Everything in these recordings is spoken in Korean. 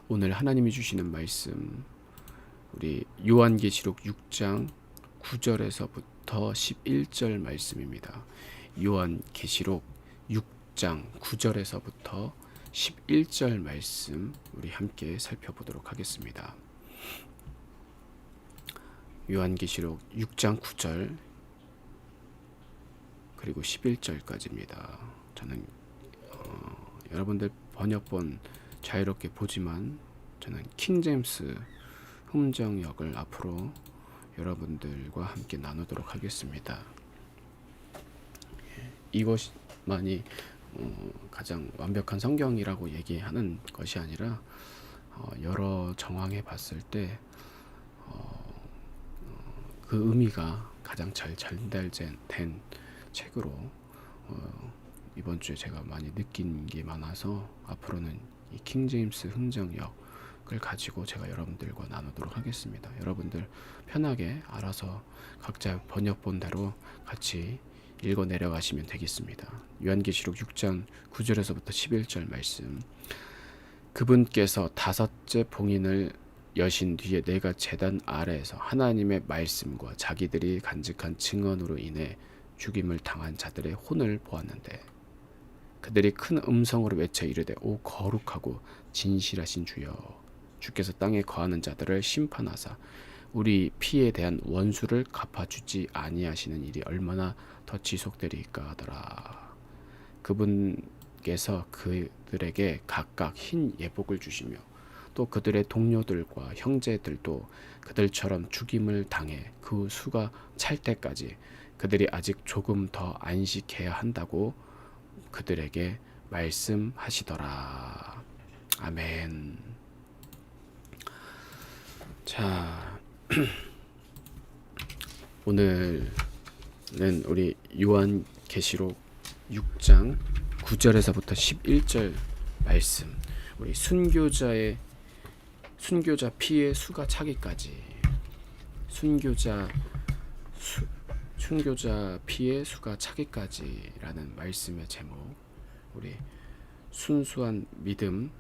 오늘 하나님이 주시는 말씀, 우리 요한계시록 6장 9절에서부터 11절 말씀입니다. 요한계시록 6장 9절에서부터 11절 말씀 우리 함께 살펴보도록 하겠습니다. 요한계시록 6장 9절 그리고 11절까지입니다. 저는 여러분들 번역본 자유롭게 보지만 저는 킹제임스 흠정역을 앞으로 여러분들과 함께 나누도록 하겠습니다. 이것만이 가장 완벽한 성경이라고 얘기하는 것이 아니라 여러 정황에 봤을 때 그 의미가 가장 잘 전달된 책으로 이번 주에 제가 많이 느낀 게 많아서 앞으로는 이 킹제임스 흥정역을 가지고 제가 여러분들과 나누도록 하겠습니다. 여러분들 편하게 알아서 각자 번역본대로 같이 읽어 내려가시면 되겠습니다. 요한계시록 6장 9절에서부터 11절 말씀. 그분께서 다섯째 봉인을 여신 뒤에 내가 제단 아래에서 하나님의 말씀과 자기들이 간직한 증언으로 인해 죽임을 당한 자들의 혼을 보았는데 그들이 큰 음성으로 외쳐 이르되 오 거룩하고 진실하신 주여 주께서 땅에 거하는 자들을 심판하사 우리 피에 대한 원수를 갚아주지 아니하시는 일이 얼마나 더 지속되리까 하더라. 그분께서 그들에게 각각 흰 예복을 주시며 또 그들의 동료들과 형제들도 그들처럼 죽임을 당해 그 수가 찰 때까지 그들이 아직 조금 더 안식해야 한다고 그들에게 말씀하시더라. 아멘. 자, 오늘은 우리 요한계시록 6장 9절에서부터 11절 말씀, 우리 순교자 피의 수가 차기까지, 순교자 피의 수가 차기까지라는 말씀의 제목, 우리 순수한 믿음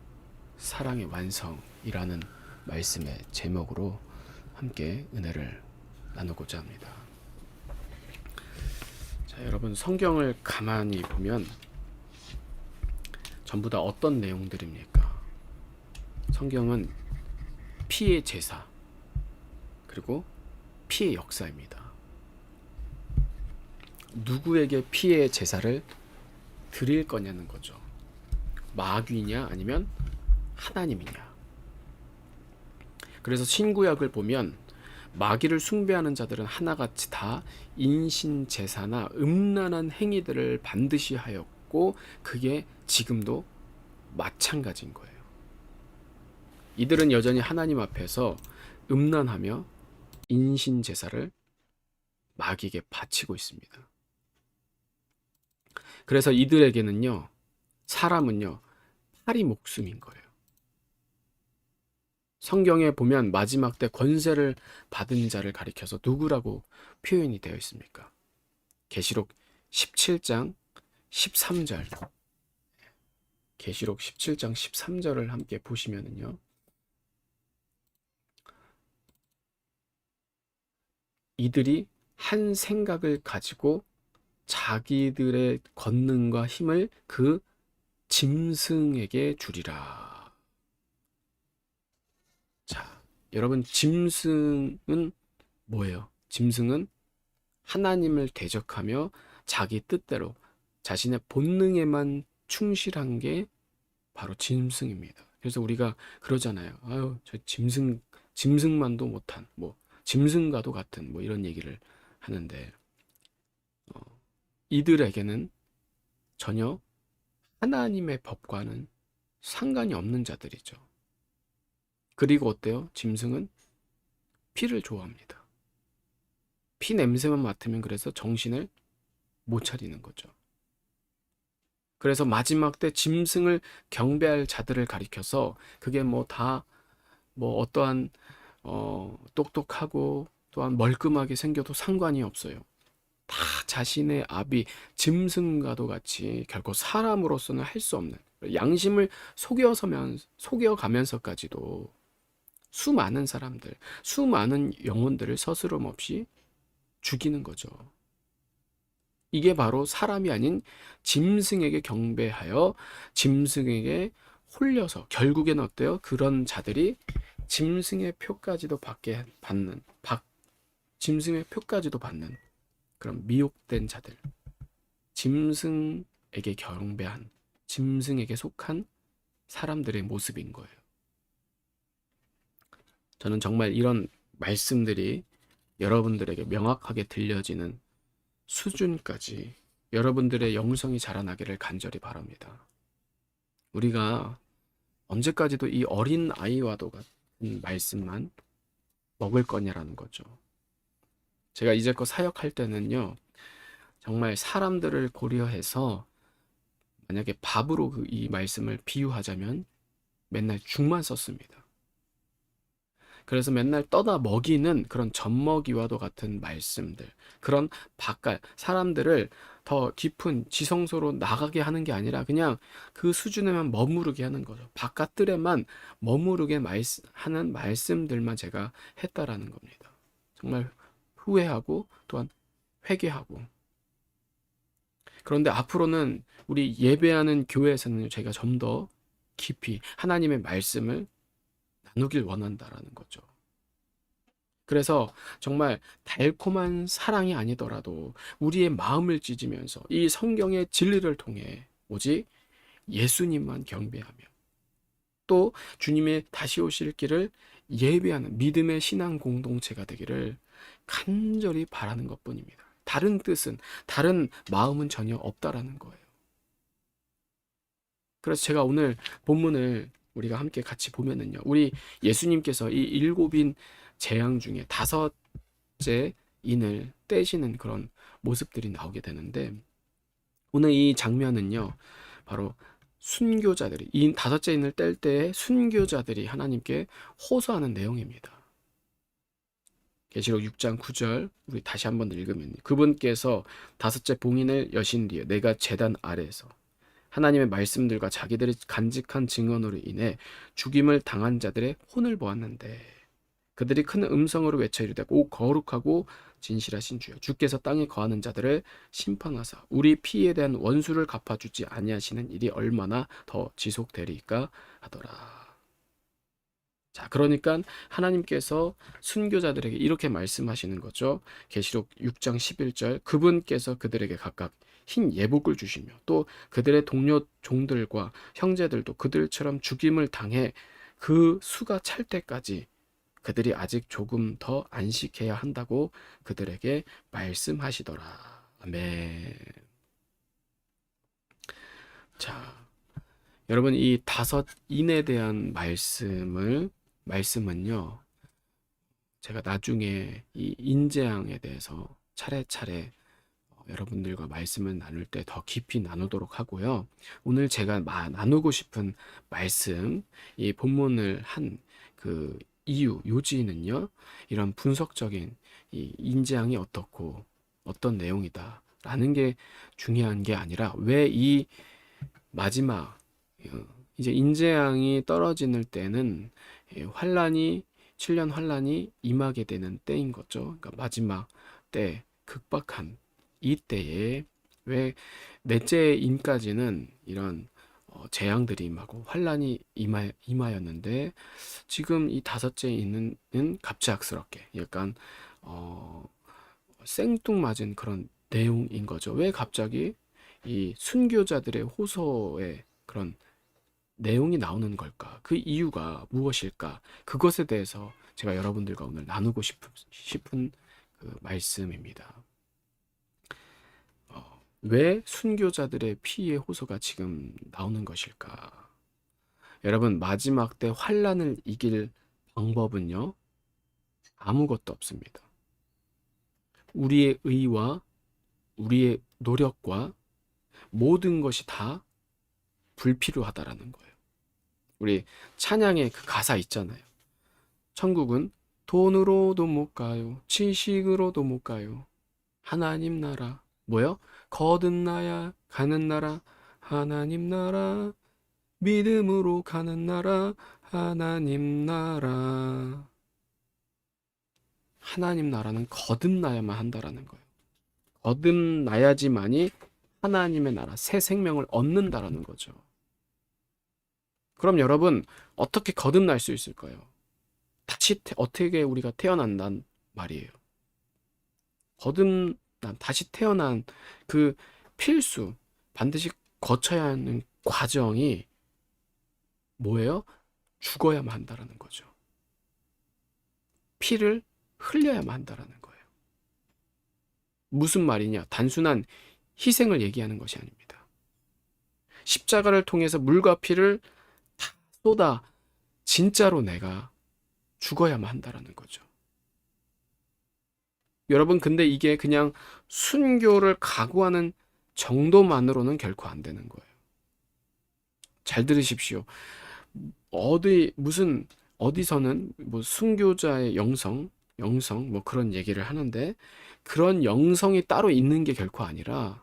사랑의 완성이라는 말씀의 제목으로 함께 은혜를 나누고자 합니다. 자, 여러분 성경을 가만히 보면 전부 다 어떤 내용들입니까? 성경은 피의 제사 그리고 피의 역사입니다. 누구에게 피의 제사를 드릴 거냐는 거죠. 마귀냐 아니면 하나님이냐. 그래서 신구약을 보면 마귀를 숭배하는 자들은 하나같이 다 인신 제사나 음란한 행위들을 반드시 하였고 그게 지금도 마찬가지인 거예요. 이들은 여전히 하나님 앞에서 음란하며 인신 제사를 마귀에게 바치고 있습니다. 그래서 이들에게는요, 사람은요, 팔이 목숨인 거예요. 성경에 보면 마지막 때 권세를 받은 자를 가리켜서 누구라고 표현이 되어 있습니까? 계시록 17장 13절. 계시록 17장 13절을 함께 보시면은요. 이들이 한 생각을 가지고 자기들의 권능과 힘을 그 짐승에게 주리라. 자, 여러분 짐승은 뭐예요? 짐승은 하나님을 대적하며 자기 뜻대로 자신의 본능에만 충실한 게 바로 짐승입니다. 그래서 우리가 그러잖아요. 아유, 저 짐승만도 못한, 짐승과도 같은, 이런 얘기를 하는데, 이들에게는 전혀 하나님의 법과는 상관이 없는 자들이죠. 그리고 어때요? 짐승은 피를 좋아합니다. 피 냄새만 맡으면 그래서 정신을 못 차리는 거죠. 그래서 마지막 때 짐승을 경배할 자들을 가리켜서 그게 어떠한 똑똑하고 또한 멀끔하게 생겨도 상관이 없어요. 다 자신의 압이 짐승과도 같이 결코 사람으로서는 할 수 없는 양심을 속여가면서까지도 수많은 사람들, 수많은 영혼들을 스스럼 없이 죽이는 거죠. 이게 바로 사람이 아닌 짐승에게 경배하여 짐승에게 홀려서 결국엔 어때요? 그런 자들이 짐승의 표까지도 짐승의 표까지도 받는 그런 미혹된 자들, 짐승에게 경배한, 짐승에게 속한 사람들의 모습인 거예요. 저는 정말 이런 말씀들이 여러분들에게 명확하게 들려지는 수준까지 여러분들의 영성이 자라나기를 간절히 바랍니다. 우리가 언제까지도 이 어린 아이와도 같은 말씀만 먹을 거냐라는 거죠. 제가 이제껏 사역할 때는요, 정말 사람들을 고려해서 만약에 밥으로 이 말씀을 비유하자면 맨날 죽만 썼습니다. 그래서 맨날 떠다 먹이는 그런 젖먹이와도 같은 말씀들, 그런 바깥 사람들을 더 깊은 지성소로 나가게 하는 게 아니라 그냥 그 수준에만 머무르게 하는 거죠. 바깥들에만 머무르게 하는 말씀들만 제가 했다라는 겁니다. 정말 후회하고 또한 회개하고. 그런데 앞으로는 우리 예배하는 교회에서는 제가 좀 더 깊이 하나님의 말씀을 나누길 원한다라는 거죠. 그래서 정말 달콤한 사랑이 아니더라도 우리의 마음을 찢으면서 이 성경의 진리를 통해 오직 예수님만 경배하며 또 주님의 다시 오실 길을 예배하는 믿음의 신앙 공동체가 되기를 간절히 바라는 것뿐입니다. 다른 뜻은, 다른 마음은 전혀 없다라는 거예요. 그래서 제가 오늘 본문을 우리가 함께 같이 보면은요, 우리 예수님께서 이 일곱인 재앙 중에 다섯째 인을 떼시는 그런 모습들이 나오게 되는데, 오늘 이 장면은요, 바로 순교자들이, 이 다섯째 인을 뗄 때에 순교자들이 하나님께 호소하는 내용입니다. 계시록 6장 9절 우리 다시 한번 읽으면, 그분께서 다섯째 봉인을 여신 뒤에 내가 제단 아래에서 하나님의 말씀들과 자기들의 간직한 증언으로 인해 죽임을 당한 자들의 혼을 보았는데 그들이 큰 음성으로 외쳐 이르되 오 거룩하고 진실하신 주여 주께서 땅에 거하는 자들을 심판하사 우리 피에 대한 원수를 갚아주지 아니하시는 일이 얼마나 더 지속되리까 하더라. 자, 그러니까 하나님께서 순교자들에게 이렇게 말씀하시는 거죠. 계시록 6장 11절 그분께서 그들에게 각각 흰 예복을 주시며 또 그들의 동료 종들과 형제들도 그들처럼 죽임을 당해 그 수가 찰 때까지 그들이 아직 조금 더 안식해야 한다고 그들에게 말씀하시더라. 아멘. 자, 여러분 이 다섯 인에 대한 말씀은요, 제가 나중에 이 인재앙에 대해서 차례차례 여러분들과 말씀을 나눌 때 더 깊이 나누도록 하고요. 오늘 제가 나누고 싶은 말씀, 이 본문을 한 그 이유, 요지는요, 이런 분석적인 이 인재앙이 어떻고 어떤 내용이다 라는 게 중요한 게 아니라 왜 이 마지막 이제 인재앙이 떨어지는 때는 환란이 7년 환란이 임하게 되는 때인 거죠. 그러니까 마지막 때 극박한 이 때에 왜 넷째 인까지는 이런 재앙들이 임하고 환란이 임하였는데 지금 이 다섯째 인은 갑작스럽게 약간 생뚱맞은 그런 내용인 거죠. 왜 갑자기 이 순교자들의 호소에 그런 내용이 나오는 걸까? 그 이유가 무엇일까? 그것에 대해서 제가 여러분들과 오늘 나누고 싶은 그 말씀입니다. 왜 순교자들의 피의 호소가 지금 나오는 것일까? 여러분, 마지막 때 환란을 이길 방법은요, 아무것도 없습니다. 우리의 의와 우리의 노력과 모든 것이 다 불필요하다라는 거예요. 우리 찬양의 그 가사 있잖아요. 천국은 돈으로도 못 가요. 지식으로도 못 가요. 하나님 나라. 뭐요? 거듭나야 가는 나라. 하나님 나라. 믿음으로 가는 나라, 하나님 나라. 하나님 나라는 거듭나야만 한다라는 거예요. 거듭나야지만이 하나님의 나라, 새 생명을 얻는다라는 거죠. 그럼 여러분, 어떻게 거듭날 수 있을까요? 어떻게 우리가 태어난단 말이에요. 다시 태어난 그 필수, 반드시 거쳐야 하는 과정이 뭐예요? 죽어야만 한다라는 거죠. 피를 흘려야만 한다라는 거예요. 무슨 말이냐? 단순한 희생을 얘기하는 것이 아닙니다. 십자가를 통해서 물과 피를 다 쏟아 진짜로 내가 죽어야만 한다라는 거죠. 여러분, 근데 이게 그냥 순교를 각오하는 정도만으로는 결코 안 되는 거예요. 잘 들으십시오. 어디서는 뭐 순교자의 영성 뭐 그런 얘기를 하는데, 그런 영성이 따로 있는 게 결코 아니라,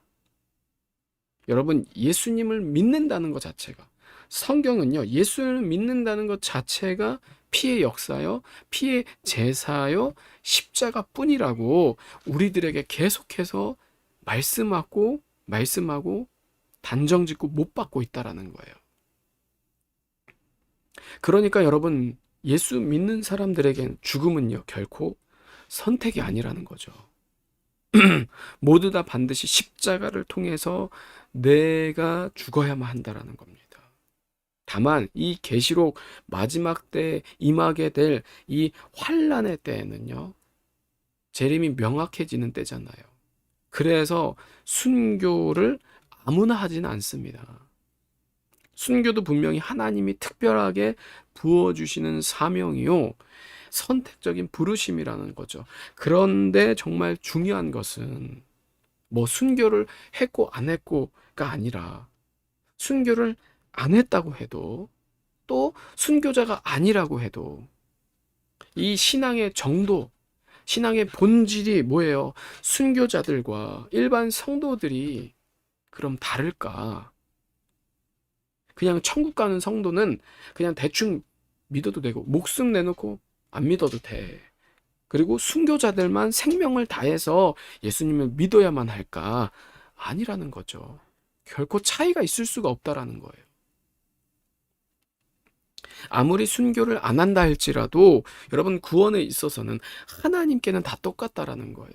여러분, 예수님을 믿는다는 것 자체가, 성경은요, 예수를 믿는다는 것 자체가 피의 역사요, 피의 제사요, 십자가 뿐이라고 우리들에게 계속해서 말씀하고 단정 짓고 못 받고 있다라는 거예요. 그러니까 여러분, 예수 믿는 사람들에겐 죽음은요, 결코 선택이 아니라는 거죠. 모두 다 반드시 십자가를 통해서 내가 죽어야만 한다라는 겁니다. 다만 이 계시록 마지막 때에 임하게 될 이 환란의 때에는요, 재림이 명확해지는 때잖아요. 그래서 순교를 아무나 하지는 않습니다. 순교도 분명히 하나님이 특별하게 부어주시는 사명이요, 선택적인 부르심이라는 거죠. 그런데 정말 중요한 것은 뭐 순교를 했고 안 했고가 아니라, 순교를 안 했다고 해도, 또 순교자가 아니라고 해도, 이 신앙의 정도, 신앙의 본질이 뭐예요? 순교자들과 일반 성도들이 그럼 다를까? 그냥 천국 가는 성도는 그냥 대충 믿어도 되고, 목숨 내놓고 안 믿어도 돼. 그리고 순교자들만 생명을 다해서 예수님을 믿어야만 할까? 아니라는 거죠. 결코 차이가 있을 수가 없다라는 거예요. 아무리 순교를 안 한다 할지라도 여러분, 구원에 있어서는 하나님께는 다 똑같다라는 거예요.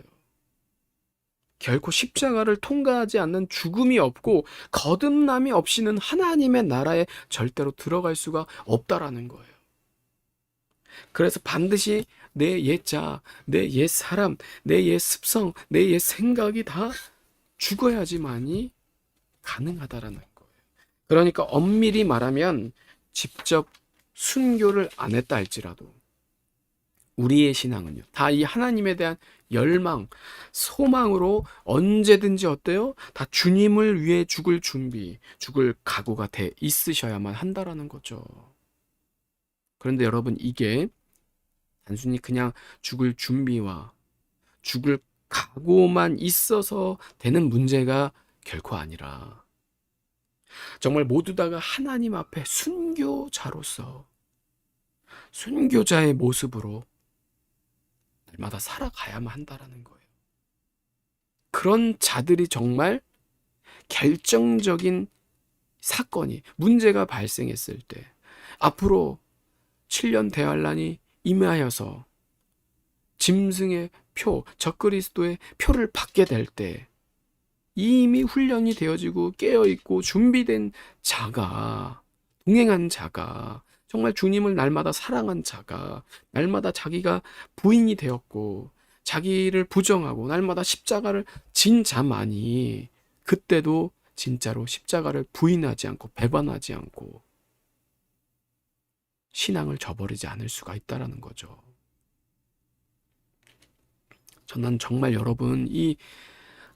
결코 십자가를 통과하지 않는 죽음이 없고 거듭남이 없이는 하나님의 나라에 절대로 들어갈 수가 없다라는 거예요. 그래서 반드시 내 옛자, 내 옛 사람, 내 옛 습성, 내 옛 생각이 다 죽어야지만이 가능하다라는 거예요. 그러니까 엄밀히 말하면, 직접 순교를 안 했다 할지라도 우리의 신앙은요, 다 이 하나님에 대한 열망, 소망으로 언제든지 어때요? 다 주님을 위해 죽을 준비, 죽을 각오가 돼 있으셔야만 한다라는 거죠. 그런데 여러분, 이게 단순히 그냥 죽을 준비와 죽을 각오만 있어서 되는 문제가 결코 아니라, 정말 모두 다가 하나님 앞에 순교자로서, 순교자의 모습으로 날마다 살아가야만 한다라는 거예요. 그런 자들이 정말 결정적인 사건이, 문제가 발생했을 때, 앞으로 7년 대환란이 임하여서 짐승의 표, 적그리스도의 표를 받게 될 때, 이미 훈련이 되어지고 깨어있고 준비된 자가, 동행한 자가, 정말 주님을 날마다 사랑한 자가, 날마다 자기가 부인이 되었고 자기를 부정하고 날마다 십자가를 진 자만이 그때도 진짜로 십자가를 부인하지 않고 배반하지 않고 신앙을 저버리지 않을 수가 있다라는 거죠. 저는 정말 여러분, 이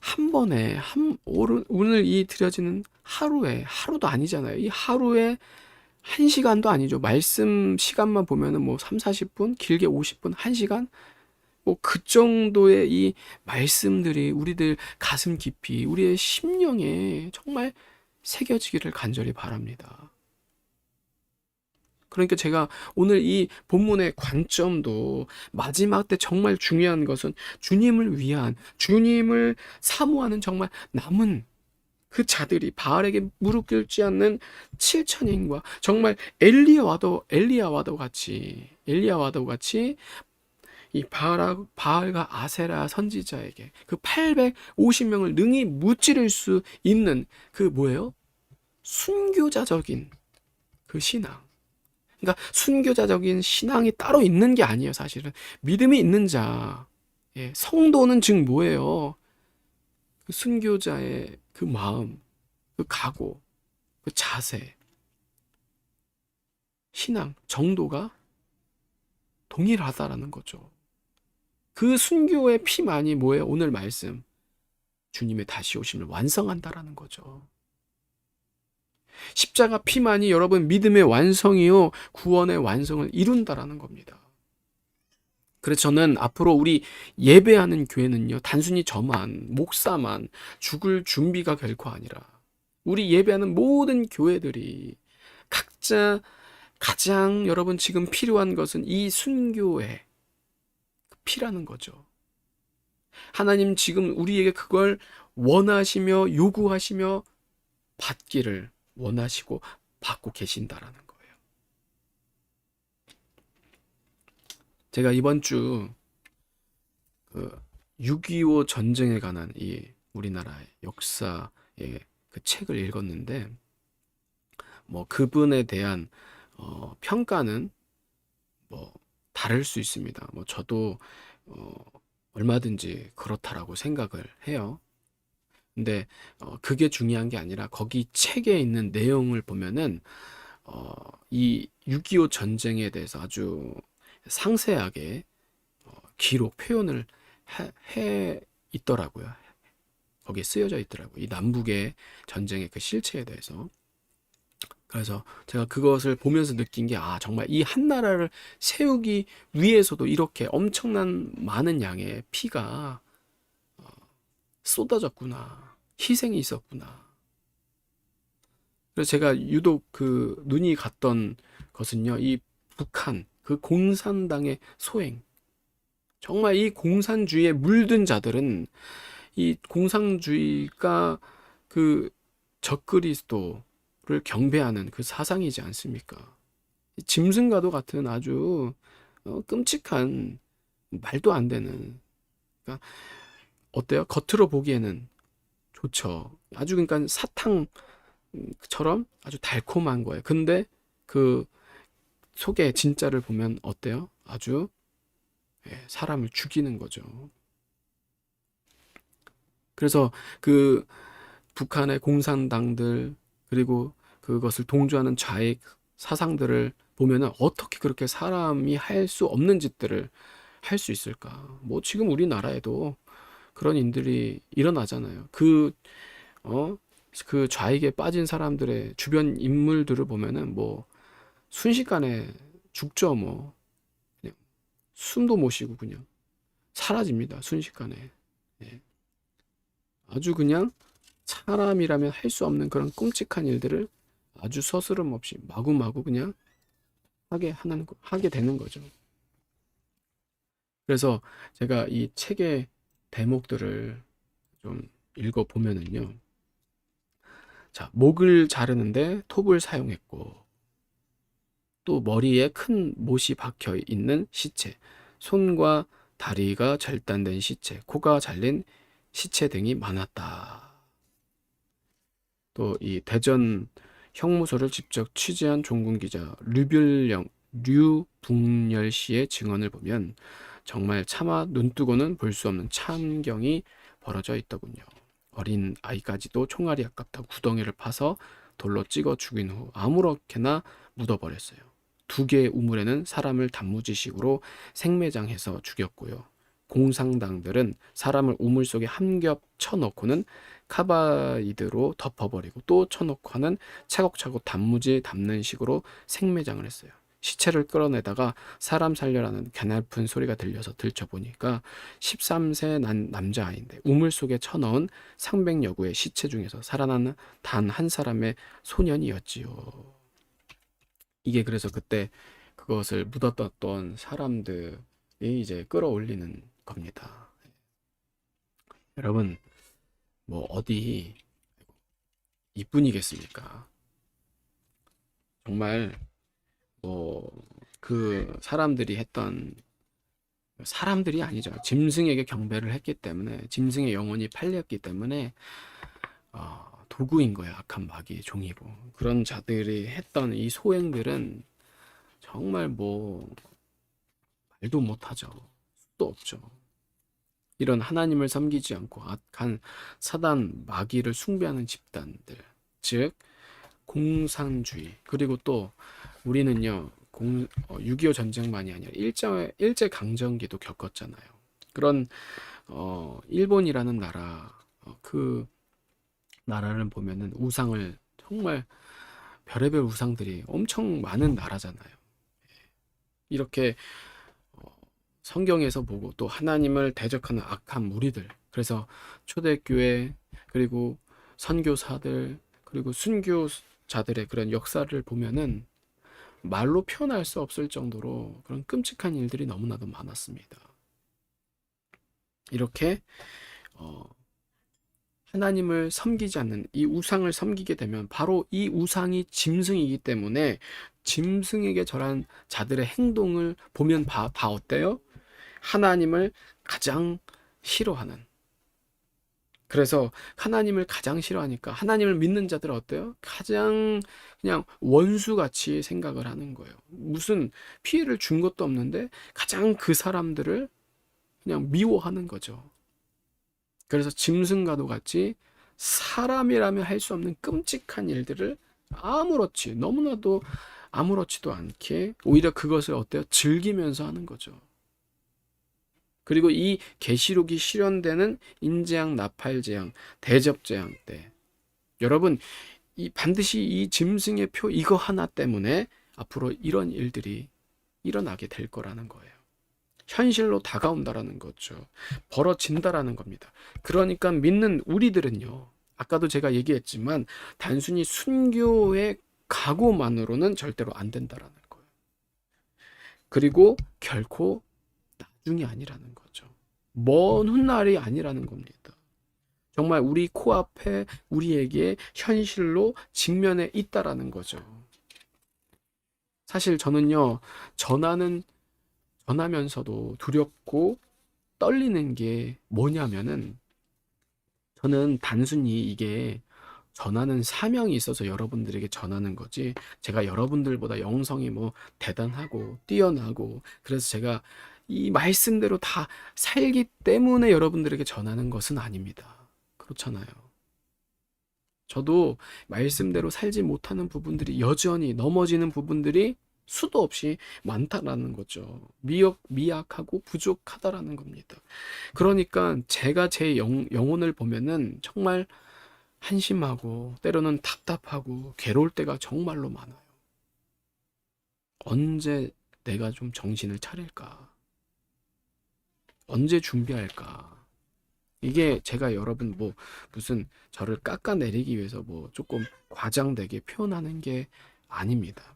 한 번에 오늘 이 드려지는 하루에, 하루도 아니잖아요. 이 하루에 1시간도 아니죠. 말씀 시간만 보면은 뭐 3, 40분, 길게 50분, 1시간, 뭐 그 정도의 이 말씀들이 우리들 가슴 깊이, 우리의 심령에 정말 새겨지기를 간절히 바랍니다. 그러니까 제가 오늘 이 본문의 관점도 마지막 때 정말 중요한 것은 주님을 위한, 주님을 사모하는 정말 남은 그 자들이 바알에게 무릎 꿇지 않는 7천인과 정말 엘리야와도 같이 이 바알과 아세라 선지자에게 그 850명을 능히 무찌를 수 있는 그 뭐예요? 순교자적인 그 신앙. 그러니까 순교자적인 신앙이 따로 있는 게 아니에요, 사실은. 믿음이 있는 자, 예, 성도는 즉 뭐예요? 그 순교자의 그 마음, 그 각오, 그 자세, 신앙, 정도가 동일하다라는 거죠. 그 순교의 피만이 뭐예요? 오늘 말씀. 주님의 다시 오심을 완성한다라는 거죠. 십자가 피만이 여러분 믿음의 완성이요, 구원의 완성을 이룬다라는 겁니다. 그래서 저는 앞으로 우리 예배하는 교회는요, 단순히 저만, 목사만 죽을 준비가 결코 아니라 우리 예배하는 모든 교회들이 각자 가장 여러분 지금 필요한 것은 이 순교의 피라는 거죠. 하나님 지금 우리에게 그걸 원하시며 요구하시며 받기를 원하시고 받고 계신다라는 거예요. 제가 이번 주 6.25 전쟁에 관한 이 우리나라의 역사의 그 책을 읽었는데, 뭐 그분에 대한 평가는 뭐 다를 수 있습니다. 뭐 저도 얼마든지 그렇다라고 생각을 해요. 근데 그게 중요한 게 아니라 거기 책에 있는 내용을 보면은 이 6.25 전쟁에 대해서 아주 상세하게 기록 표현을 해 있더라고요. 거기에 쓰여져 있더라고요. 이 남북의 전쟁의 그 실체에 대해서. 그래서 제가 그것을 보면서 느낀 게, 아, 정말 이 한 나라를 세우기 위해서도 이렇게 엄청난 많은 양의 피가 쏟아졌구나. 희생이 있었구나. 그래서 제가 유독 그 눈이 갔던 것은요, 이 북한, 그 공산당의 소행. 정말 이 공산주의에 물든 자들은 이 공산주의가 그 적그리스도를 경배하는 그 사상이지 않습니까? 짐승과도 같은 아주 끔찍한, 말도 안 되는, 그러니까 어때요? 겉으로 보기에는 좋죠. 아주 그러니까 사탕처럼 아주 달콤한 거예요. 근데 그 속에 진짜를 보면 어때요? 아주 사람을 죽이는 거죠. 그래서 그 북한의 공산당들, 그리고 그것을 동조하는 좌익 사상들을 보면은 어떻게 그렇게 사람이 할 수 없는 짓들을 할 수 있을까? 뭐 지금 우리나라에도 그런 일들이 일어나잖아요. 그 좌익에 빠진 사람들의 주변 인물들을 보면은 뭐 순식간에 죽죠. 뭐 그냥 숨도 못 쉬고 그냥 사라집니다. 순식간에. 예. 아주 그냥 사람이라면 할 수 없는 그런 끔찍한 일들을 아주 서스럼 없이 마구마구 그냥 하게 되는 거죠. 그래서 제가 이 책의 대목들을 좀 읽어보면은요. 자, 목을 자르는데 톱을 사용했고, 또 머리에 큰 못이 박혀 있는 시체, 손과 다리가 절단된 시체, 코가 잘린 시체 등이 많았다. 또 이 대전 형무소를 직접 취재한 종군 기자 류붕열 씨의 증언을 보면 정말 차마 눈뜨고는 볼 수 없는 참경이 벌어져 있더군요. 어린 아이까지도 총알이 아깝다고 구덩이를 파서 돌로 찍어 죽인 후 아무렇게나 묻어버렸어요. 2개의 우물에는 사람을 단무지식으로 생매장해서 죽였고요. 공산당들은 사람을 우물 속에 한 겹 쳐넣고는 카바이드로 덮어버리고 또 쳐넣고는 차곡차곡 단무지 담는 식으로 생매장을 했어요. 시체를 끌어내다가 사람 살려라는 가냘픈 소리가 들려서 들춰보니까 13세 남자아이인데 우물 속에 쳐넣은 상백여구의 시체 중에서 살아난 단 한 사람의 소년이었지요. 이게 그래서 그때 그것을 묻어뒀던 사람들이 이제 끌어올리는 겁니다. 여러분, 뭐 어디 이뿐이겠습니까? 정말 뭐 그 사람들이 했던, 사람들이 아니죠. 짐승에게 경배를 했기 때문에, 짐승의 영혼이 팔렸기 때문에 도구인 거예요. 악한 마귀의 종이고. 그런 자들이 했던 이 소행들은 정말 뭐 말도 못하죠. 수도 없죠. 이런 하나님을 섬기지 않고 악한 사단 마귀를 숭배하는 집단들, 즉 공산주의, 그리고 또 우리는요 6.25 전쟁만이 아니라 일제 강점기도 겪었잖아요. 그런 일본이라는 나라, 그 나라를 보면은 우상을 정말 별의별 우상들이 엄청 많은 나라잖아요. 이렇게 성경에서 보고 또 하나님을 대적하는 악한 무리들, 그래서 초대교회, 그리고 선교사들, 그리고 순교자들의 그런 역사를 보면은 말로 표현할 수 없을 정도로 그런 끔찍한 일들이 너무나도 많았습니다. 이렇게 어, 하나님을 섬기지 않는 이 우상을 섬기게 되면 바로 이 우상이 짐승이기 때문에 짐승에게 절한 자들의 행동을 보면 다 어때요? 하나님을 가장 싫어하는. 그래서 하나님을 가장 싫어하니까 하나님을 믿는 자들은 어때요? 가장 그냥 원수같이 생각을 하는 거예요. 무슨 피해를 준 것도 없는데 가장 그 사람들을 그냥 미워하는 거죠. 그래서 짐승과도 같이 사람이라면 할 수 없는 끔찍한 일들을 너무나도 아무렇지도 않게 오히려 그것을 어때요? 즐기면서 하는 거죠. 그리고 이 계시록이 실현되는 인재앙, 나팔재앙, 대접재앙 때 여러분 반드시 이 짐승의 표 이거 하나 때문에 앞으로 이런 일들이 일어나게 될 거라는 거예요. 현실로 다가온다라는 거죠. 벌어진다라는 겁니다. 그러니까 믿는 우리들은요. 아까도 제가 얘기했지만 단순히 순교의 각오만으로는 절대로 안 된다라는 거예요. 그리고 결코 나중이 아니라는 거죠. 먼 훗날이 아니라는 겁니다. 정말 우리 코앞에 우리에게 현실로 직면해 있다라는 거죠. 사실 저는요, 전하면서도 두렵고 떨리는 게 뭐냐면은 저는 단순히 이게 전하는 사명이 있어서 여러분들에게 전하는 거지 제가 여러분들보다 영성이 뭐 대단하고 뛰어나고 그래서 제가 이 말씀대로 다 살기 때문에 여러분들에게 전하는 것은 아닙니다. 그렇잖아요. 저도 말씀대로 살지 못하는 부분들이 여전히 넘어지는 부분들이 수도 없이 많다라는 거죠. 미약하고 부족하다라는 겁니다. 그러니까 제가 제 영혼을 보면은 정말 한심하고 때로는 답답하고 괴로울 때가 정말로 많아요. 언제 내가 좀 정신을 차릴까? 언제 준비할까? 이게 제가 여러분 뭐 무슨 저를 깎아내리기 위해서 뭐 조금 과장되게 표현하는 게 아닙니다.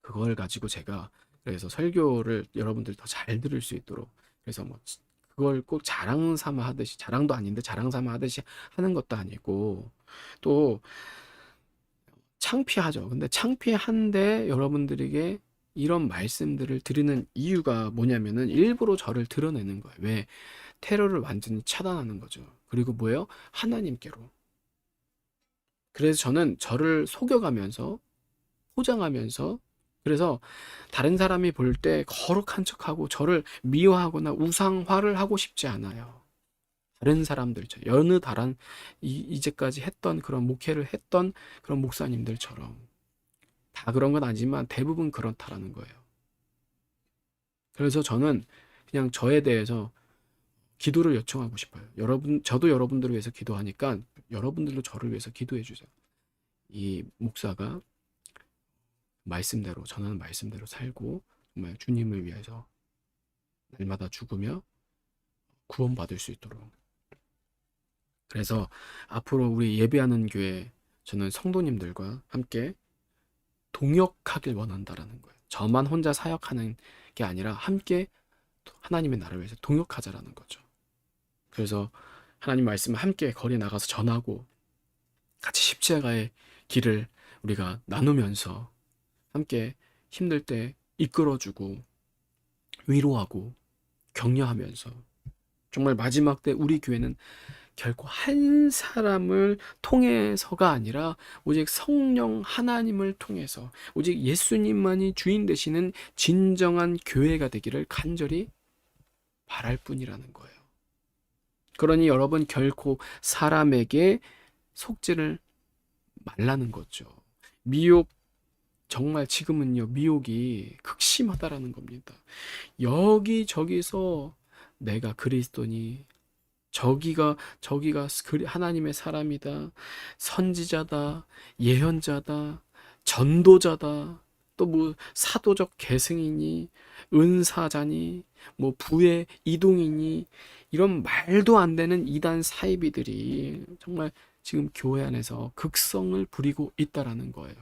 그걸 가지고 제가 그래서 설교를 여러분들이 더 잘 들을 수 있도록 그래서 뭐 그걸 꼭 자랑 삼아 하듯이 자랑도 아닌데 자랑 삼아 하듯이 하는 것도 아니고 또 창피하죠. 근데 창피한데 여러분들에게 이런 말씀들을 드리는 이유가 뭐냐면은 일부러 저를 드러내는 거예요. 왜? 테러를 완전히 차단하는 거죠. 그리고 뭐예요? 하나님께로. 그래서 저는 저를 속여가면서 포장하면서 그래서 다른 사람이 볼 때 거룩한 척하고 저를 미워하거나 우상화를 하고 싶지 않아요. 다른 사람들, 여느 다른 이제까지 했던 그런 목회를 했던 그런 목사님들처럼 다 그런 건 아니지만 대부분 그렇다라는 거예요. 그래서 저는 그냥 저에 대해서 기도를 요청하고 싶어요. 저도 여러분들을 위해서 기도하니까 여러분들도 저를 위해서 기도해 주세요. 이 목사가 말씀대로 전하는 말씀대로 살고 정말 주님을 위해서 날마다 죽으며 구원받을 수 있도록. 그래서 앞으로 우리 예배하는 교회 저는 성도님들과 함께 동역하길 원한다라는 거예요. 저만 혼자 사역하는 게 아니라 함께 하나님의 나라를 위해서 동역하자라는 거죠. 그래서 하나님 말씀을 함께 거리에 나가서 전하고 같이 십자가의 길을 우리가 나누면서 함께 힘들 때 이끌어주고 위로하고 격려하면서 정말 마지막 때 우리 교회는 결코 한 사람을 통해서가 아니라 오직 성령 하나님을 통해서 오직 예수님만이 주인 되시는 진정한 교회가 되기를 간절히 바랄 뿐이라는 거예요. 그러니 여러분 결코 사람에게 속지를 말라는 거죠. 미혹 정말 지금은요 미혹이 극심하다라는 겁니다. 여기저기서 내가 그리스도니 저기가 하나님의 사람이다, 선지자다, 예언자다, 전도자다, 또 뭐 사도적 계승이니 은사자니 뭐 부의 이동이니 이런 말도 안 되는 이단 사이비들이 정말 지금 교회 안에서 극성을 부리고 있다라는 거예요.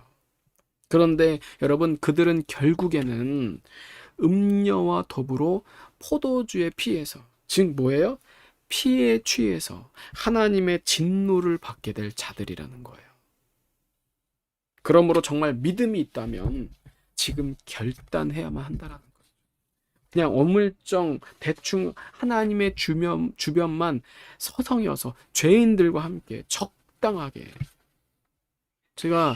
그런데 여러분 그들은 결국에는 음녀와 더불어 포도주에 피해서 즉 뭐예요? 피에 취해서 하나님의 진노를 받게 될 자들이라는 거예요. 그러므로 정말 믿음이 있다면 지금 결단해야만 한다라는 거예요. 그냥 어물쩡 대충 하나님의 주변만 서성여서 죄인들과 함께 적당하게 제가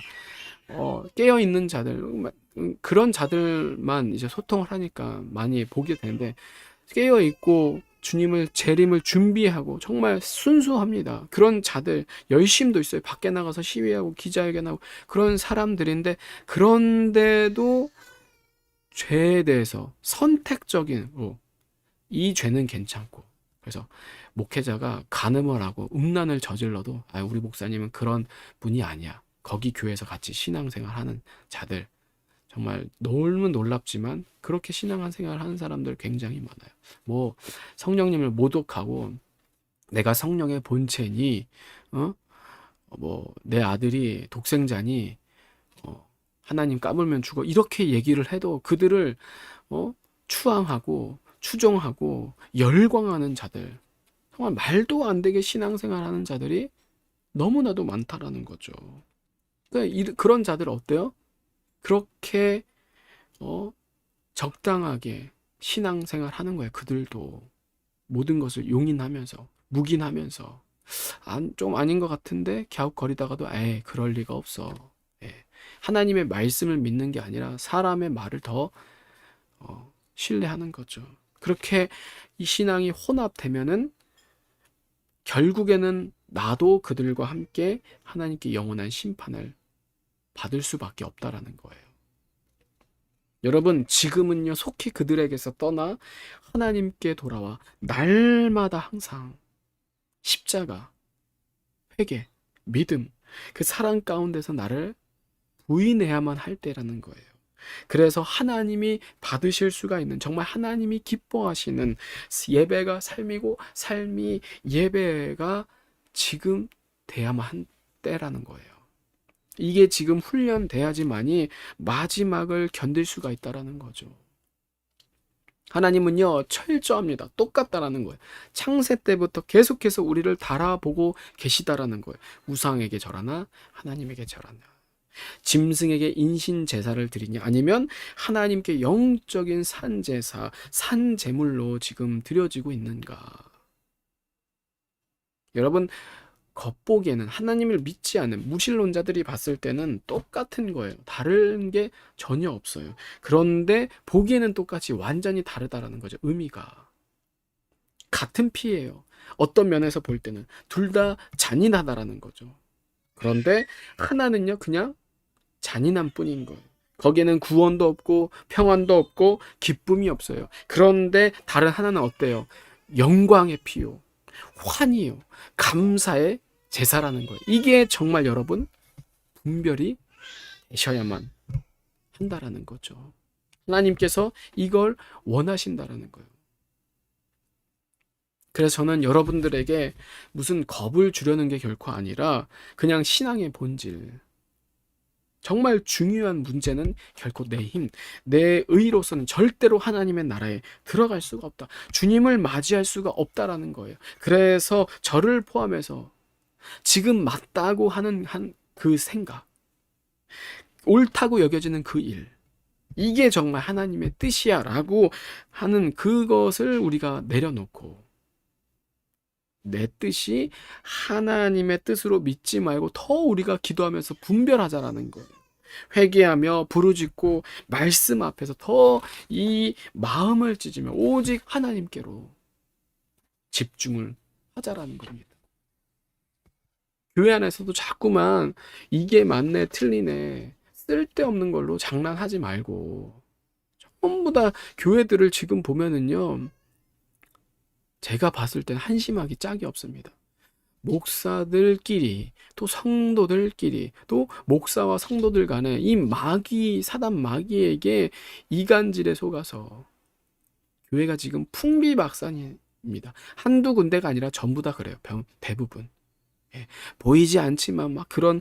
깨어있는 자들 그런 자들만 이제 소통을 하니까 많이 보게 되는데 깨어있고 주님을 재림을 준비하고 정말 순수합니다. 그런 자들 열심도 있어요. 밖에 나가서 시위하고 기자회견하고 그런 사람들인데 그런데도 죄에 대해서 선택적인 이 죄는 괜찮고 그래서 목회자가 간음을 하고 음란을 저질러도 우리 목사님은 그런 분이 아니야. 거기 교회에서 같이 신앙생활하는 자들 정말 너무 놀랍지만 그렇게 신앙생활 하는 사람들 굉장히 많아요. 뭐 성령님을 모독하고 내가 성령의 본체니 뭐 내 아들이 독생자니 하나님 까불면 죽어 이렇게 얘기를 해도 그들을 추앙하고 추종하고 열광하는 자들 정말 말도 안 되게 신앙생활하는 자들이 너무나도 많다라는 거죠. 그러니까 그런 자들 어때요? 그렇게 적당하게 신앙생활 하는 거예요. 그들도 모든 것을 용인하면서 묵인하면서 좀 아닌 것 같은데 갸웃거리다가도 그럴 리가 없어. 하나님의 말씀을 믿는 게 아니라 사람의 말을 더 신뢰하는 거죠. 그렇게 이 신앙이 혼합되면은 결국에는 나도 그들과 함께 하나님께 영원한 심판을 받을 수밖에 없다라는 거예요. 여러분 지금은요 속히 그들에게서 떠나 하나님께 돌아와 날마다 항상 십자가, 회개, 믿음 그 사랑 가운데서 나를 부인해야만 할 때라는 거예요. 그래서 하나님이 받으실 수가 있는 정말 하나님이 기뻐하시는 예배가 삶이고 삶이 예배가 지금 돼야만 한 때라는 거예요. 이게 지금 훈련돼야지만이 마지막을 견딜 수가 있다라는 거죠. 하나님은요 철저합니다. 똑같다라는 거예요. 창세 때부터 계속해서 우리를 달아보고 계시다라는 거예요. 우상에게 절하나 하나님에게 절하나 짐승에게 인신 제사를 드리냐 아니면 하나님께 영적인 산제사 산제물로 지금 드려지고 있는가. 여러분 겉보기에는 하나님을 믿지 않는 무신론자들이 봤을 때는 똑같은 거예요. 다른 게 전혀 없어요. 그런데 보기에는 똑같이 완전히 다르다라는 거죠. 의미가 같은 피예요. 어떤 면에서 볼 때는 둘 다 잔인하다라는 거죠. 그런데 하나는요 그냥 잔인한 뿐인 거예요. 거기에는 구원도 없고 평안도 없고 기쁨이 없어요. 그런데 다른 하나는 어때요? 영광의 피요, 환희요, 감사의 제사라는 거예요. 이게 정말 여러분 분별이 되셔야만 한다라는 거죠. 하나님께서 이걸 원하신다라는 거예요. 그래서 저는 여러분들에게 무슨 겁을 주려는 게 결코 아니라 그냥 신앙의 본질 정말 중요한 문제는 결코 내 힘, 내 의로서는 절대로 하나님의 나라에 들어갈 수가 없다. 주님을 맞이할 수가 없다라는 거예요. 그래서 저를 포함해서 지금 맞다고 하는 그 생각, 옳다고 여겨지는 그 일, 이게 정말 하나님의 뜻이야 라고 하는 그것을 우리가 내려놓고 내 뜻이 하나님의 뜻으로 믿지 말고 더 우리가 기도하면서 분별하자라는 거예요. 회개하며 부르짖고 말씀 앞에서 더 이 마음을 찢으며 오직 하나님께로 집중을 하자라는 겁니다. 교회 안에서도 자꾸만 이게 맞네 틀리네 쓸데없는 걸로 장난하지 말고 전부 다 교회들을 지금 보면은요, 제가 봤을 땐 한심하기 짝이 없습니다. 목사들끼리 또 성도들끼리 또 목사와 성도들 간에 이 마귀 사단 마귀에게 이간질에 속아서 교회가 지금 풍비박산입니다. 한두 군데가 아니라 전부 다 그래요. 대부분. 예, 보이지 않지만 막 그런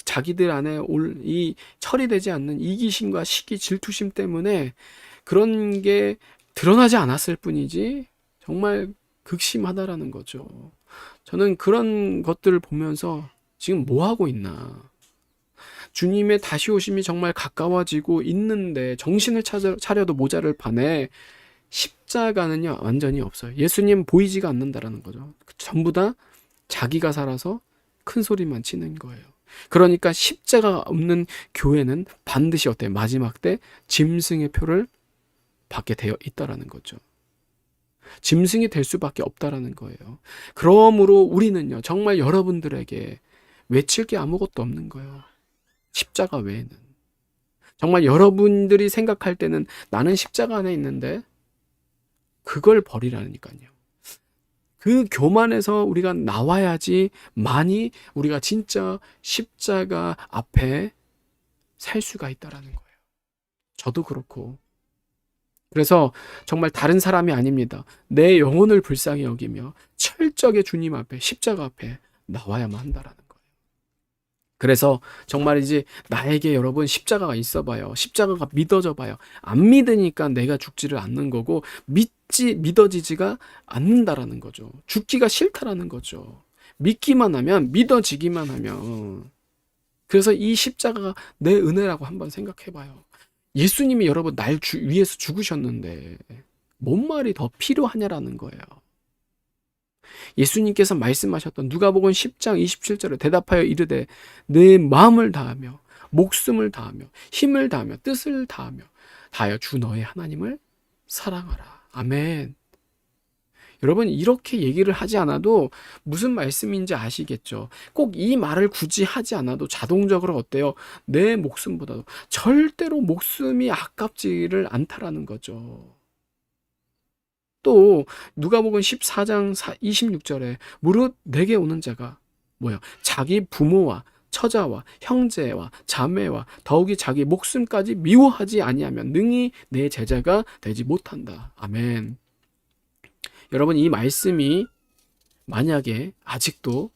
자기들 안에 이 처리되지 않는 이기심과 시기 질투심 때문에 그런 게 드러나지 않았을 뿐이지 정말 극심하다라는 거죠. 저는 그런 것들을 보면서 지금 뭐 하고 있나. 주님의 다시 오심이 정말 가까워지고 있는데 정신을 차려도 모자를 파네. 십자가는요 완전히 없어요. 예수님 보이지가 않는다라는 거죠. 전부 다 자기가 살아서 큰 소리만 치는 거예요. 그러니까 십자가가 없는 교회는 반드시 어때요? 마지막 때 짐승의 표를 받게 되어 있다라는 거죠. 짐승이 될 수밖에 없다라는 거예요. 그러므로 우리는요 정말 여러분들에게 외칠 게 아무것도 없는 거예요. 십자가 외에는. 정말 여러분들이 생각할 때는 나는 십자가 안에 있는데 그걸 버리라니까요. 그 교만에서 우리가 나와야지 많이 우리가 진짜 십자가 앞에 살 수가 있다라는 거예요. 저도 그렇고. 그래서 정말 다른 사람이 아닙니다. 내 영혼을 불쌍히 여기며 철저하게 주님 앞에 십자가 앞에 나와야만 한다라는 거예요. 그래서 정말이지 나에게 여러분 십자가가 있어봐요. 십자가가 믿어져 봐요. 안 믿으니까 내가 죽지를 않는 거고 믿어지지가 않는다라는 거죠. 죽기가 싫다라는 거죠. 믿기만 하면 믿어지기만 하면 그래서 이 십자가가 내 은혜라고 한번 생각해봐요. 예수님이 여러분 날 위해서 죽으셨는데 뭔 말이 더 필요하냐라는 거예요. 예수님께서 말씀하셨던 누가복음 10장 27절에 대답하여 이르되 내 마음을 다하며 목숨을 다하며 힘을 다하며 뜻을 다하여 주 너의 하나님을 사랑하라. 아멘. 여러분 이렇게 얘기를 하지 않아도 무슨 말씀인지 아시겠죠? 꼭 이 말을 굳이 하지 않아도 자동적으로 어때요? 내 목숨보다도 절대로 목숨이 아깝지를 않다라는 거죠. 또 누가복음 14장 26절에 무릇 내게 오는 자가 뭐야? 자기 부모와 처자와 형제와 자매와 더욱이 자기 목숨까지 미워하지 아니하면 능히 내 제자가 되지 못한다. 아멘. 여러분 이 말씀이 만약에 아직도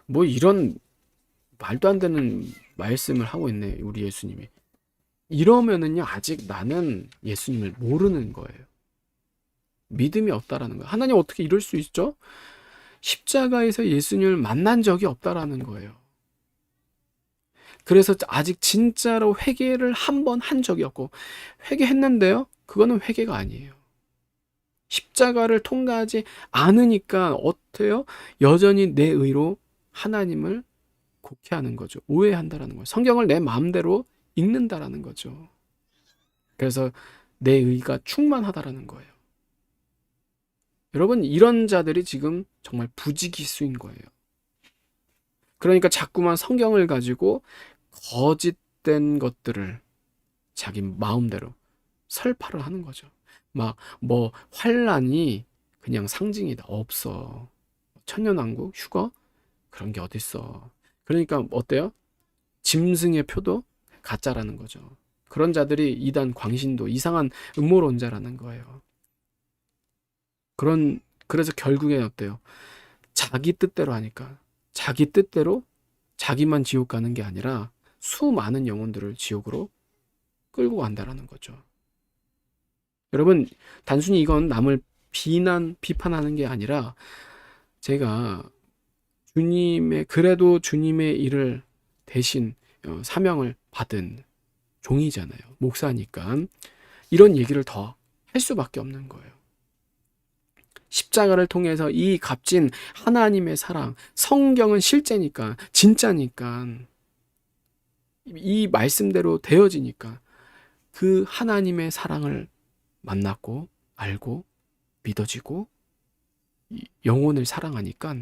뭐 이런 말도 안 되는 말씀을 하고 있네 우리 예수님이, 이러면은요 아직 나는 예수님을 모르는 거예요. 믿음이 없다라는 거예요. 하나님 어떻게 이럴 수 있죠? 십자가에서 예수님을 만난 적이 없다라는 거예요. 그래서 아직 진짜로 회개를 한 번 한 적이 없고, 회개했는데요 그거는 회개가 아니에요. 십자가를 통과하지 않으니까 어때요? 여전히 내 의로 하나님을 곡해하는 거죠. 오해한다라는 거예요. 성경을 내 마음대로 읽는다라는 거죠. 그래서 내 의가 충만하다라는 거예요. 여러분 이런 자들이 지금 정말 부지기수인 거예요. 그러니까 자꾸만 성경을 가지고 거짓된 것들을 자기 마음대로 설파를 하는 거죠. 막 뭐 환란이 그냥 상징이다. 없어. 천년왕국 휴거 그런 게 어딨어. 그러니까 어때요? 짐승의 표도 가짜라는 거죠. 그런 자들이 이단 광신도 이상한 음모론자라는 거예요. 그래서 결국엔 어때요? 자기 뜻대로 하니까 자기 뜻대로 자기만 지옥 가는 게 아니라 수많은 영혼들을 지옥으로 끌고 간다라는 거죠. 여러분, 단순히 이건 남을 비판하는 게 아니라 제가 그래도 주님의 일을 대신 사명을 받은 종이잖아요. 목사니까. 이런 얘기를 더 할 수밖에 없는 거예요. 십자가를 통해서 이 값진 하나님의 사랑, 성경은 실제니까, 진짜니까, 이 말씀대로 되어지니까 그 하나님의 사랑을 만났고, 알고, 믿어지고, 영혼을 사랑하니까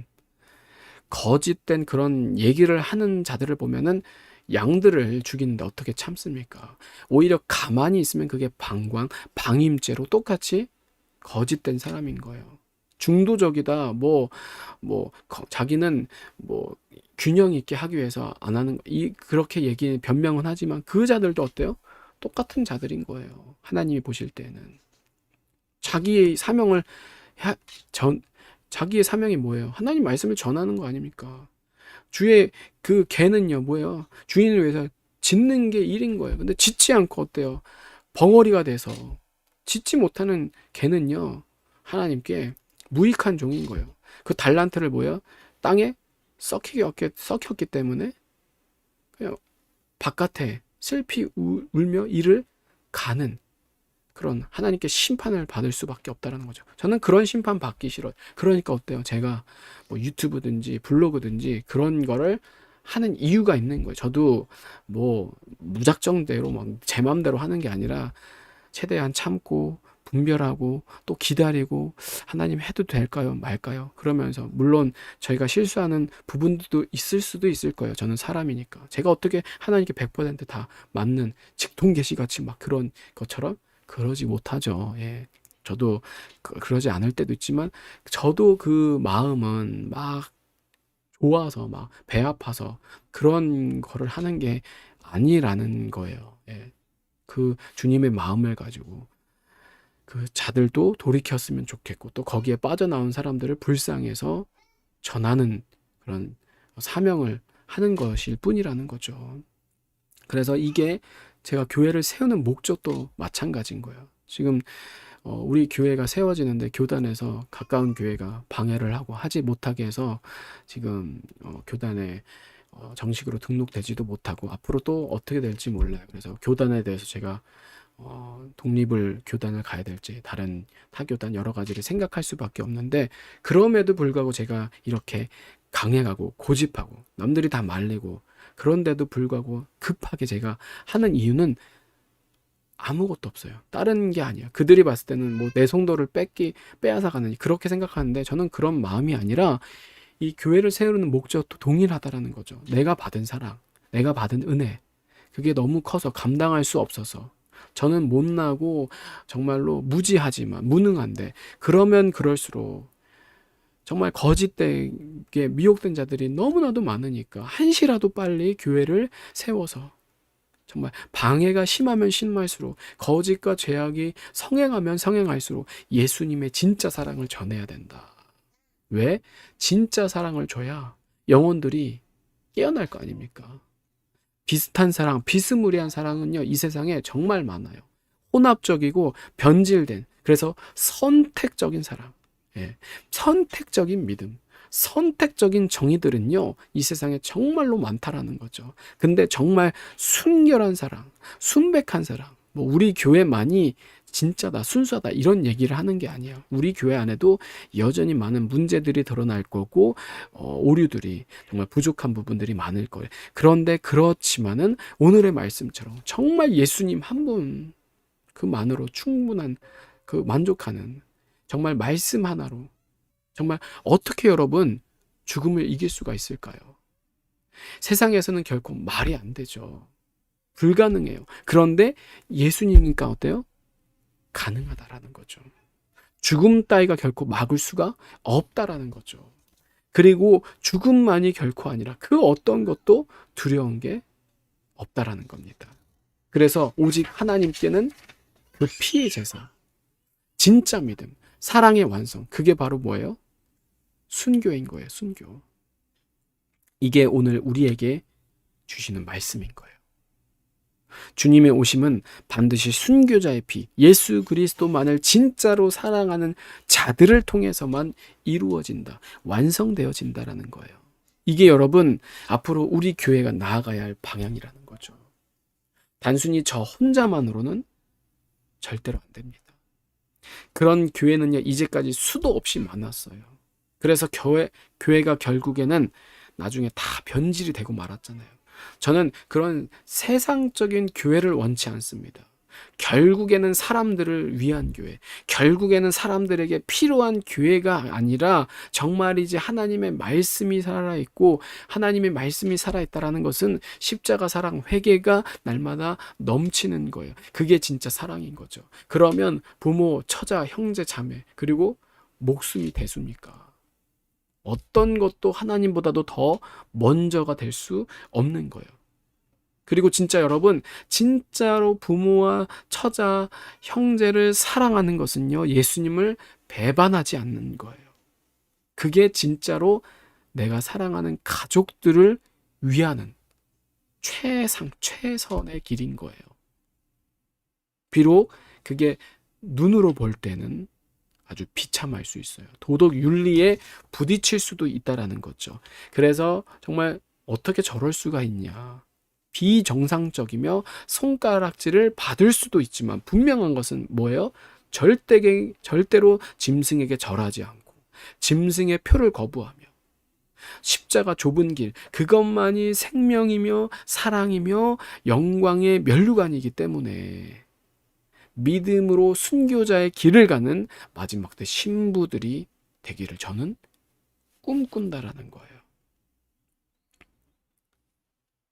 거짓된 그런 얘기를 하는 자들을 보면은 양들을 죽이는데 어떻게 참습니까? 오히려 가만히 있으면 그게 방임죄로 똑같이 거짓된 사람인 거예요. 중도적이다. 자기는 균형 있게 하기 위해서 안 하는 그렇게 변명은 하지만 그 자들도 어때요? 똑같은 자들인 거예요. 하나님이 보실 때는 자기의 사명이 뭐예요? 하나님 말씀을 전하는 거 아닙니까? 주의 그 개는요, 뭐예요? 주인을 위해서 짖는 게 일인 거예요. 근데 짖지 않고 어때요? 벙어리가 돼서 짖지 못하는 개는요, 하나님께 무익한 종인 거예요. 그 달란트를 뭐예요? 땅에 썩혔기 때문에 그냥 바깥에 슬피 울며 이를 가는 그런 하나님께 심판을 받을 수밖에 없다는 거죠. 저는 그런 심판 받기 싫어요. 그러니까 어때요? 제가 유튜브든지 블로그든지 그런 거를 하는 이유가 있는 거예요. 저도 무작정대로 제 마음대로 하는 게 아니라 최대한 참고 분별하고 또 기다리고 하나님 해도 될까요? 말까요? 그러면서 물론 저희가 실수하는 부분도 있을 수도 있을 거예요. 저는 사람이니까. 제가 어떻게 하나님께 100%다 맞는 직통계시 같이 막 그런 것처럼 그러지 못하죠. 예. 저도 그러지 않을 때도 있지만 저도 그 마음은 막 좋아서 막 배 아파서 그런 거를 하는 게 아니라는 거예요. 예. 그 주님의 마음을 가지고 그 자들도 돌이켰으면 좋겠고 또 거기에 빠져나온 사람들을 불쌍해서 전하는 그런 사명을 하는 것일 뿐이라는 거죠. 그래서 이게 제가 교회를 세우는 목적도 마찬가지인 거예요. 지금 우리 교회가 세워지는데 교단에서 가까운 교회가 방해를 하고 하지 못하게 해서 지금 교단에 정식으로 등록되지도 못하고 앞으로 또 어떻게 될지 몰라요. 그래서 교단에 대해서 제가 교단을 가야 될지 다른 타교단 여러 가지를 생각할 수밖에 없는데 그럼에도 불구하고 제가 이렇게 강행하고 고집하고 남들이 다 말리고 그런데도 불구하고 급하게 제가 하는 이유는 아무것도 없어요. 다른 게 아니야. 그들이 봤을 때는 내 성도를 빼앗아가는 그렇게 생각하는데 저는 그런 마음이 아니라 이 교회를 세우는 목적도 동일하다라는 거죠. 내가 받은 사랑, 내가 받은 은혜 그게 너무 커서 감당할 수 없어서 저는 못나고 정말로 무지하지만 무능한데 그러면 그럴수록 정말 거짓되게 미혹된 자들이 너무나도 많으니까 한시라도 빨리 교회를 세워서 정말 방해가 심하면 심할수록 거짓과 죄악이 성행하면 성행할수록 예수님의 진짜 사랑을 전해야 된다. 왜? 진짜 사랑을 줘야 영혼들이 깨어날 거 아닙니까? 비슷한 사랑, 비스무리한 사랑은요, 이 세상에 정말 많아요. 혼합적이고 변질된, 그래서 선택적인 사랑, 선택적인 믿음, 선택적인 정의들은요, 이 세상에 정말로 많다라는 거죠. 근데 정말 순결한 사랑, 순백한 사랑, 우리 교회만이 진짜다, 순수하다 이런 얘기를 하는 게 아니에요. 우리 교회 안에도 여전히 많은 문제들이 드러날 거고 오류들이 정말 부족한 부분들이 많을 거예요. 그런데 그렇지만은 오늘의 말씀처럼 정말 예수님 한 분 그만으로 충분한 그 만족하는 정말 말씀 하나로 정말 어떻게 여러분 죽음을 이길 수가 있을까요? 세상에서는 결코 말이 안 되죠. 불가능해요. 그런데 예수님이니까 어때요? 가능하다라는 거죠. 죽음 따위가 결코 막을 수가 없다라는 거죠. 그리고 죽음만이 결코 아니라 그 어떤 것도 두려운 게 없다라는 겁니다. 그래서 오직 하나님께는 그 피의 제사, 진짜 믿음, 사랑의 완성, 그게 바로 뭐예요? 순교인 거예요, 순교. 이게 오늘 우리에게 주시는 말씀인 거예요. 주님의 오심은 반드시 순교자의 피, 예수 그리스도만을 진짜로 사랑하는 자들을 통해서만 이루어진다, 완성되어진다라는 거예요. 이게 여러분 앞으로 우리 교회가 나아가야 할 방향이라는 거죠. 단순히 저 혼자만으로는 절대로 안 됩니다. 그런 교회는요, 이제까지 수도 없이 많았어요. 그래서 교회가 결국에는 나중에 다 변질이 되고 말았잖아요. 저는 그런 세상적인 교회를 원치 않습니다. 결국에는 사람들을 위한 교회, 결국에는 사람들에게 필요한 교회가 아니라 정말이지 하나님의 말씀이 살아있고 하나님의 말씀이 살아있다라는 것은 십자가 사랑 회개가 날마다 넘치는 거예요. 그게 진짜 사랑인 거죠. 그러면 부모, 처자, 형제, 자매 그리고 목숨이 대수입니까? 어떤 것도 하나님보다도 더 먼저가 될 수 없는 거예요. 그리고 진짜 여러분, 진짜로 부모와 처자, 형제를 사랑하는 것은요, 예수님을 배반하지 않는 거예요. 그게 진짜로 내가 사랑하는 가족들을 위하는 최선의 길인 거예요. 비록 그게 눈으로 볼 때는 아주 비참할 수 있어요. 도덕 윤리에 부딪힐 수도 있다라는 거죠. 그래서 정말 어떻게 저럴 수가 있냐. 비정상적이며 손가락질을 받을 수도 있지만 분명한 것은 뭐예요? 절대로 짐승에게 절하지 않고 짐승의 표를 거부하며 십자가 좁은 길, 그것만이 생명이며 사랑이며 영광의 면류관이기 때문에 믿음으로 순교자의 길을 가는 마지막 때 신부들이 되기를 저는 꿈꾼다라는 거예요.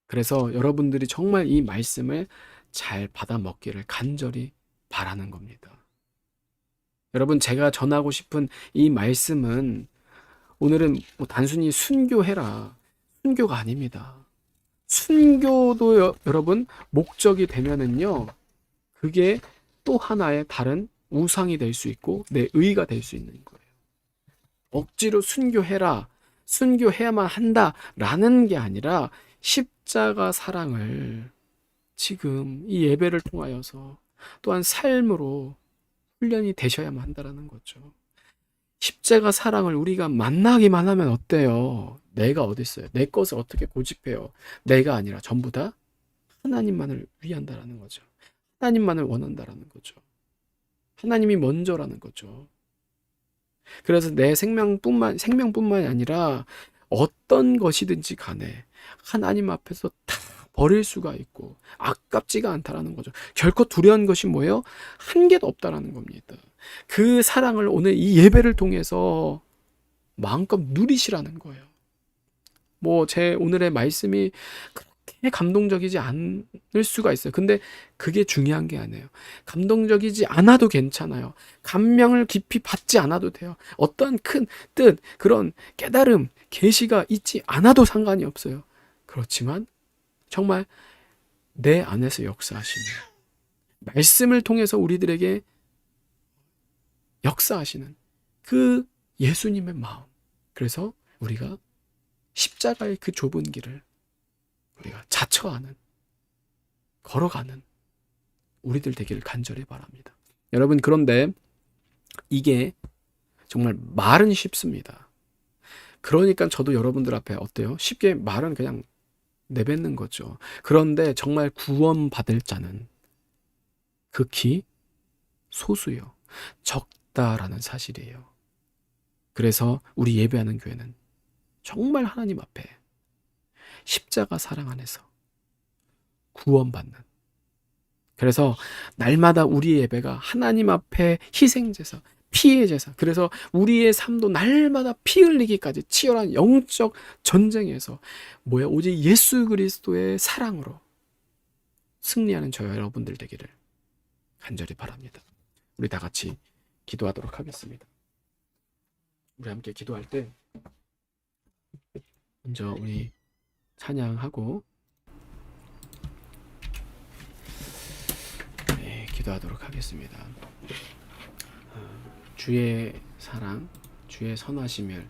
그래서 여러분들이 정말 이 말씀을 잘 받아 먹기를 간절히 바라는 겁니다. 여러분, 제가 전하고 싶은 이 말씀은 오늘은 뭐 단순히 순교해라, 순교가 아닙니다. 순교도 여러분 목적이 되면은요, 그게 또 하나의 다른 우상이 될 수 있고 내 의가 될 수 있는 거예요. 억지로 순교해라, 순교해야만 한다라는 게 아니라 십자가 사랑을 지금 이 예배를 통하여서 또한 삶으로 훈련이 되셔야만 한다라는 거죠. 십자가 사랑을 우리가 만나기만 하면 어때요? 내가 어딨어요? 내 것을 어떻게 고집해요? 내가 아니라 전부 다 하나님만을 위한다라는 거죠. 하나님만을 원한다라는 거죠. 하나님이 먼저라는 거죠. 그래서 내 생명뿐만이 아니라 어떤 것이든지 간에 하나님 앞에서 다 버릴 수가 있고 아깝지가 않다라는 거죠. 결코 두려운 것이 뭐예요? 한 개도 없다라는 겁니다. 그 사랑을 오늘 이 예배를 통해서 마음껏 누리시라는 거예요. 뭐 제 오늘의 말씀이 그렇게 감동적이지 않을 수가 있어요. 근데 그게 중요한 게 아니에요. 감동적이지 않아도 괜찮아요. 감명을 깊이 받지 않아도 돼요. 어떠한 큰 뜻, 그런 깨달음, 계시가 있지 않아도 상관이 없어요. 그렇지만 정말 내 안에서 역사하시는 말씀을 통해서 우리들에게 역사하시는 그 예수님의 마음. 그래서 우리가 십자가의 그 좁은 길을 우리가 자처하는, 걸어가는 우리들 되기를 간절히 바랍니다. 여러분, 그런데 이게 정말 말은 쉽습니다. 그러니까 저도 여러분들 앞에 어때요? 쉽게 말은 그냥 내뱉는 거죠. 그런데 정말 구원받을 자는 극히 소수요. 적다라는 사실이에요. 그래서 우리 예배하는 교회는 정말 하나님 앞에 십자가 사랑 안에서 구원받는, 그래서 날마다 우리의 예배가 하나님 앞에 희생제사, 피의 제사, 그래서 우리의 삶도 날마다 피 흘리기까지 치열한 영적 전쟁에서 오직 예수 그리스도의 사랑으로 승리하는 저 여러분들 되기를 간절히 바랍니다. 우리 다 같이 기도하도록 하겠습니다. 우리 함께 기도할 때 먼저 우리 찬양하고 기도하도록 하겠습니다. 주의 사랑, 주의 선하심이라는